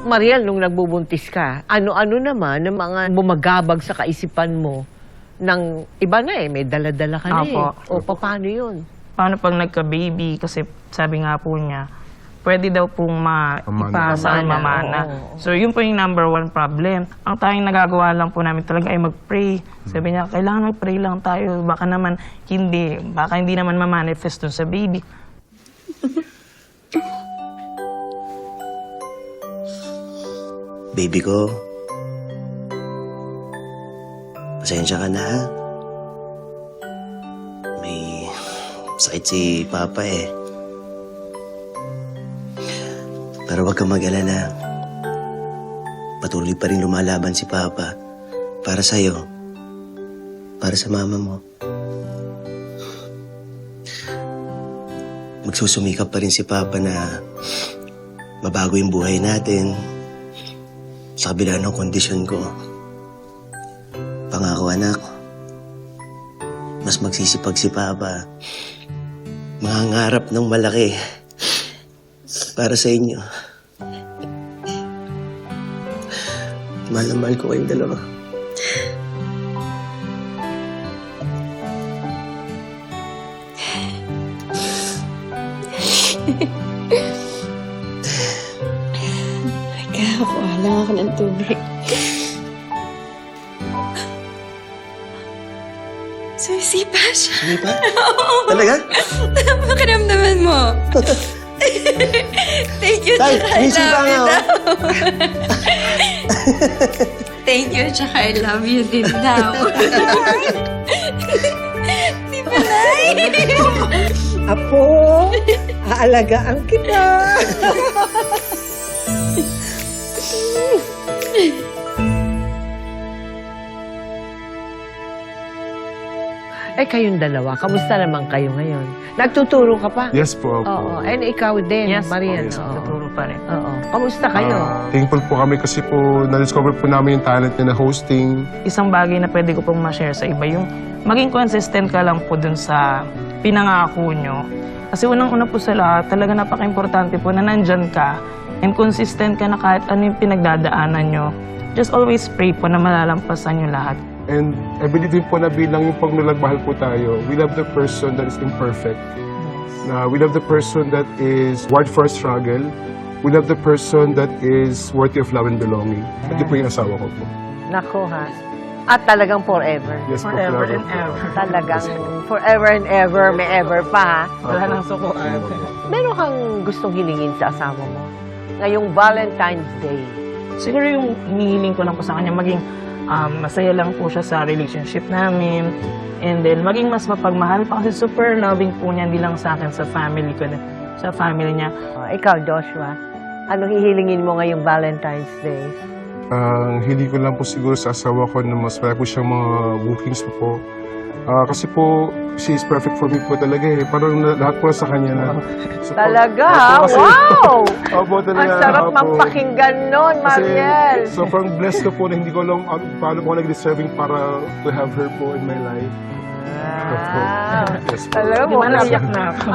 Mariel, nung nagbubuntis ka, ano-ano naman ng mga bumagabag sa kaisipan mo ng iba na eh, may dala-dala ka na Apo. eh. O paano yun? Paano pag nagka-baby? Kasi sabi nga po niya, pwede daw pong maipasa ang mamana. Oo. So, yun po yung number one problem. Ang tayong nagagawa lang po namin talaga ay mag-pray. Sabi niya, kailangan mag-pray lang tayo. Baka hindi naman ma-manifest dun sa baby. Baby ko, pasensya ka na ha. May sakit si Papa eh. Pero huwag kang mag-alala. Patuloy pa rin lumalaban si Papa para sa'yo, para sa mama mo. Magsusumikap pa rin si Papa na mabago yung buhay natin sa kabila ng kondisyon ko. Pangako anak, mas magsisipag si Papa. Mangangarap ng malaki para sa inyo. Mahal na mahal ko kayong dalawa. Kuha lang ako ng tubig. Sumisipa siya. Hindi pa? Talaga? Pakiramdaman mo. Thank you, Tay, tsaka I sumisipa love nga you oh. daw. Thank you, tsaka I love you din daw. Di ba, Nay? Apo, aalagaan kita. Eh, kayong dalawa, kamusta naman kayo ngayon? Nagtuturo ka pa? Yes po, opo. Oo, and ikaw din, Yes, Mariel. yes, Oo. tuturo pa rin. Oo. Kamusta kayo? Thankful po kami kasi po na-discover po namin yung talent niya na hosting. Isang bagay na pwede ko pong ma-share sa iba, yung maging consistent ka lang po dun sa pinangako nyo. Kasi unang-una po sa lahat, talaga napaka-importante po na nandyan ka and consistent ka na kahit ano yung pinagdadaanan nyo. Just always pray po na malalampasan nyo lahat. And I believe din po na bilang yung pagmalagbahal po tayo, we love the person that is imperfect. Na we love the person that is worth for a struggle. We love the person that is worthy of love and belonging. Ito po yung asawa ko po. Nako ha. At talagang forever. Yes po, Forever and po. ever. Talagang forever and ever, may ever pa ha. Wala nang sukuan. Meron kang gustong hilingin sa asawa mo? Ngayong Valentine's Day. Siguro yung hinihiling ko lang po sa kanya, maging masaya lang po siya sa relationship namin. And then, maging mas mapagmahal pa kasi super loving po niya, hindi lang sa akin, sa family ko, sa family niya. Ikaw, Joshua, anong hihilingin mo ngayong Valentine's Day? Ang hindi ko lang po siguro sa asawa ko na mas marami po siyang mga bookings po. Kasi po, she is perfect for me po talaga eh. Parang lahat po sa kanya na. So, Talaga? Opo, kasi- Wow! Opo, talaga. Ang sarap opo. magpakinggan nun, Mariel. Kasi sobrang blessed ko po na hindi ko alam paano po ako nag-deserving para to have her po in my life. Ah, Yes po. talaga Di mo. ba naiyak na ako?